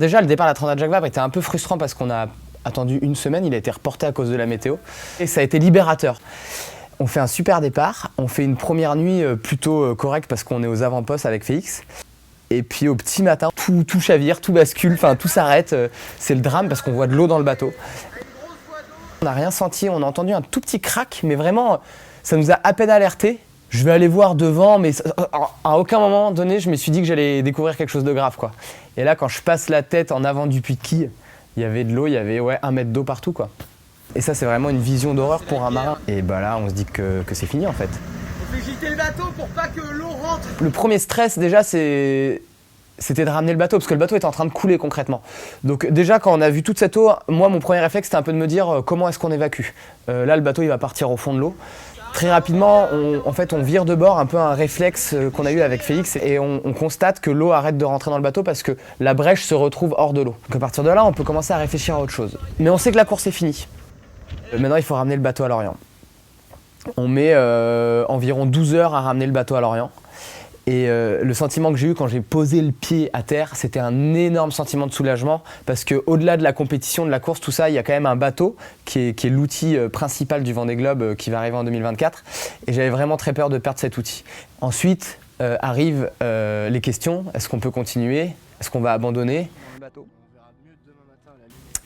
Déjà, le départ de la Transat Jacques Vabre était un peu frustrant parce qu'on a attendu une semaine, il a été reporté à cause de la météo. Et ça a été libérateur. On fait un super départ, on fait une première nuit plutôt correcte parce qu'on est aux avant-postes avec Félix. Et puis au petit matin, tout chavire, tout bascule, enfin tout s'arrête. C'est le drame parce qu'on voit de l'eau dans le bateau. On n'a rien senti, on a entendu un tout petit crack, mais vraiment, ça nous a à peine alertés. Je vais aller voir devant, mais à aucun moment donné, je me suis dit que j'allais découvrir quelque chose de grave, quoi. Et là, quand je passe la tête en avant du puits de quille, il y avait de l'eau, il y avait 1 mètre d'eau partout, quoi. Et ça, c'est vraiment une vision d'horreur pour un marin. Et bah là, on se dit que c'est fini, en fait. On fait gîter le bateau pour pas que l'eau rentre. Le premier stress, déjà, c'était de ramener le bateau, parce que le bateau était en train de couler concrètement. Donc déjà, quand on a vu toute cette eau, moi, mon premier réflexe, c'était un peu de me dire comment est-ce qu'on évacue. Là, le bateau, il va partir au fond de l'eau. Très rapidement, on vire de bord, un peu un réflexe qu'on a eu avec Félix, et on constate que l'eau arrête de rentrer dans le bateau parce que la brèche se retrouve hors de l'eau. Donc à partir de là, on peut commencer à réfléchir à autre chose. Mais on sait que la course est finie. Maintenant, il faut ramener le bateau à Lorient. On met environ 12 heures à ramener le bateau à Lorient. Et le sentiment que j'ai eu quand j'ai posé le pied à terre, c'était un énorme sentiment de soulagement parce qu'au-delà de la compétition, de la course, tout ça, il y a quand même un bateau qui est l'outil principal du Vendée Globe qui va arriver en 2024. Et j'avais vraiment très peur de perdre cet outil. Ensuite arrivent les questions. Est-ce qu'on peut continuer? Est-ce qu'on va abandonner?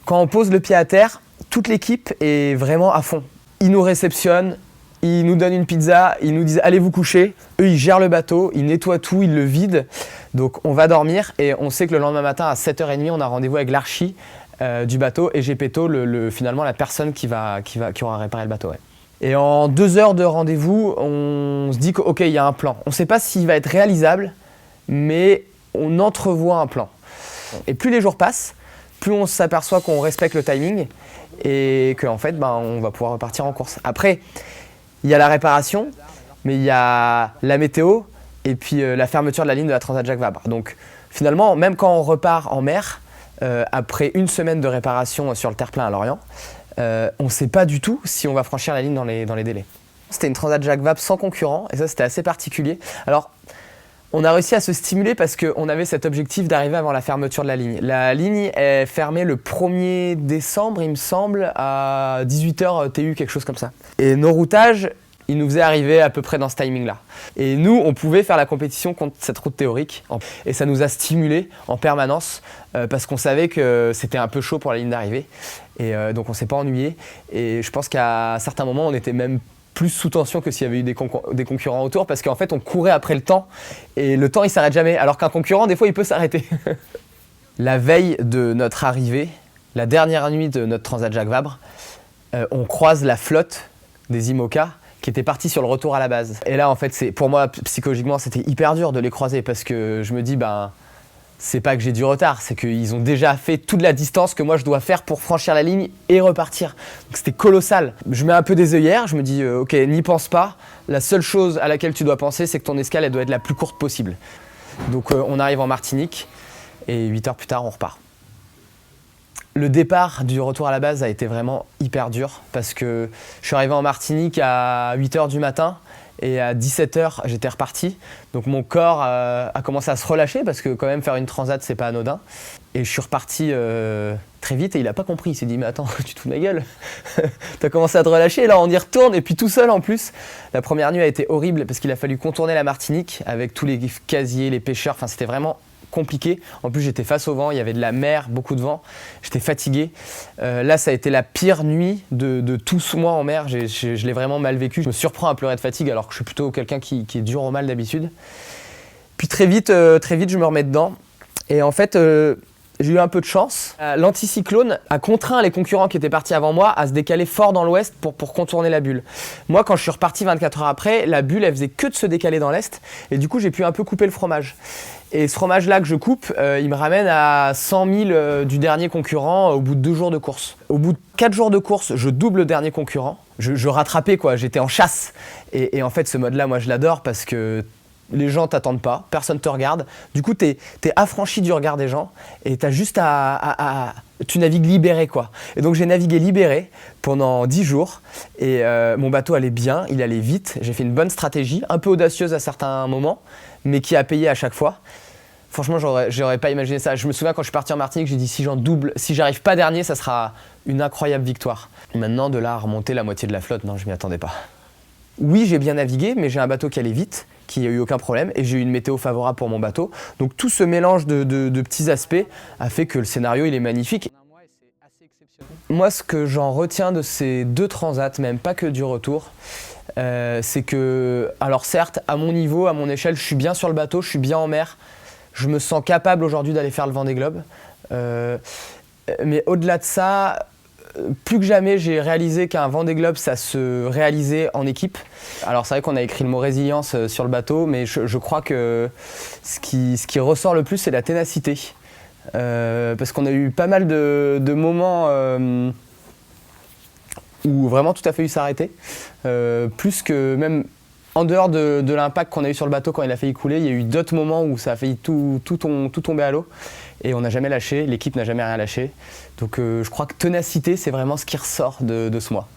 Quand on pose le pied à terre, toute l'équipe est vraiment à fond. Ils nous réceptionnent. Ils nous donnent une pizza, ils nous disent allez vous coucher. Eux, ils gèrent le bateau, ils nettoient tout, ils le vident. Donc on va dormir et on sait que le lendemain matin à 7h30, on a rendez-vous avec l'archi du bateau et Gepetto, finalement la personne qui aura réparé le bateau. Ouais. Et en 2 heures de rendez-vous, on se dit qu'ok, il y a un plan. On ne sait pas s'il va être réalisable, mais on entrevoit un plan. Et plus les jours passent, plus on s'aperçoit qu'on respecte le timing et qu'en fait, on va pouvoir repartir en course. Après, il y a la réparation, mais il y a la météo et puis la fermeture de la ligne de la Transat Jacques Vabre. Donc finalement, même quand on repart en mer, après une semaine de réparation sur le terre-plein à Lorient, on ne sait pas du tout si on va franchir la ligne dans les délais. C'était une Transat Jacques Vabre sans concurrent et ça c'était assez particulier. Alors on a réussi à se stimuler parce qu'on avait cet objectif d'arriver avant la fermeture de la ligne. La ligne est fermée le 1er décembre, il me semble, à 18h TU, quelque chose comme ça. Et nos routages, ils nous faisaient arriver à peu près dans ce timing-là. Et nous, on pouvait faire la compétition contre cette route théorique. Et ça nous a stimulés en permanence parce qu'on savait que c'était un peu chaud pour la ligne d'arrivée. Et donc on ne s'est pas ennuyé. Et je pense qu'à certains moments, on était même plus sous tension que s'il y avait eu des concurrents autour parce qu'en fait on courait après le temps et le temps il s'arrête jamais alors qu'un concurrent des fois il peut s'arrêter. La veille de notre arrivée, la dernière nuit de notre Transat Jacques Vabre, on croise la flotte des IMOCA qui était partie sur le retour à la base. Et là en fait pour moi psychologiquement c'était hyper dur de les croiser parce que je me dis c'est pas que j'ai du retard, c'est qu'ils ont déjà fait toute la distance que moi je dois faire pour franchir la ligne et repartir. Donc c'était colossal. Je mets un peu des œillères, je me dis ok, n'y pense pas. La seule chose à laquelle tu dois penser, c'est que ton escale elle doit être la plus courte possible. Donc on arrive en Martinique et 8 heures plus tard on repart. Le départ du retour à la base a été vraiment hyper dur parce que je suis arrivé en Martinique à 8 heures du matin. Et à 17h, j'étais reparti. Donc mon corps a commencé à se relâcher parce que quand même faire une transat, c'est pas anodin. Et je suis reparti très vite et il a pas compris. Il s'est dit mais attends, tu te fous de ma gueule. T'as commencé à te relâcher et là on y retourne et puis tout seul en plus. La première nuit a été horrible parce qu'il a fallu contourner la Martinique avec tous les casiers, les pêcheurs. Enfin c'était vraiment compliqué. En plus j'étais face au vent, il y avait de la mer, beaucoup de vent. J'étais fatigué. Là ça a été la pire nuit de tout ce mois en mer. Je l'ai vraiment mal vécu. Je me surprends à pleurer de fatigue alors que je suis plutôt quelqu'un qui est dur au mal d'habitude. Puis très vite je me remets dedans. Et en fait j'ai eu un peu de chance. L'anticyclone a contraint les concurrents qui étaient partis avant moi à se décaler fort dans l'ouest pour contourner la bulle. Moi, quand je suis reparti 24 heures après, la bulle, elle faisait que de se décaler dans l'est. Et du coup, j'ai pu un peu couper le fromage. Et ce fromage-là que je coupe, il me ramène à 100 000 du dernier concurrent au bout de 2 jours de course. Au bout de 4 jours de course, je double le dernier concurrent. Je rattrapais, quoi. J'étais en chasse. Et en fait, ce mode-là, moi, je l'adore parce que les gens t'attendent pas, personne te regarde. Du coup, t'es affranchi du regard des gens et t'as juste tu navigues libéré, quoi. Et donc, j'ai navigué libéré pendant 10 jours et mon bateau allait bien, il allait vite. J'ai fait une bonne stratégie, un peu audacieuse à certains moments, mais qui a payé à chaque fois. Franchement, j'aurais pas imaginé ça. Je me souviens quand je suis parti en Martinique, j'ai dit si j'en double, si j'arrive pas dernier, ça sera une incroyable victoire. Maintenant, de là à remonter la moitié de la flotte, non, je m'y attendais pas. Oui, j'ai bien navigué, mais j'ai un bateau qui allait vite, qui n'a eu aucun problème, et j'ai eu une météo favorable pour mon bateau. Donc tout ce mélange de petits aspects a fait que le scénario, il est magnifique. Moi, ce que j'en retiens de ces 2 transats, même pas que du retour, c'est que, alors certes, à mon niveau, à mon échelle, je suis bien sur le bateau, je suis bien en mer. Je me sens capable aujourd'hui d'aller faire le Vendée Globe. Mais au-delà de ça, plus que jamais, j'ai réalisé qu'un Vendée Globe, ça se réalisait en équipe. Alors c'est vrai qu'on a écrit le mot résilience sur le bateau, mais je crois que ce qui ressort le plus, c'est la ténacité. Parce qu'on a eu pas mal de moments où vraiment tout a failli s'arrêter. Plus que même en dehors de l'impact qu'on a eu sur le bateau quand il a failli couler, il y a eu d'autres moments où ça a failli tout tomber à l'eau. Et on n'a jamais lâché, l'équipe n'a jamais rien lâché. Donc je crois que ténacité, c'est vraiment ce qui ressort de ce mois.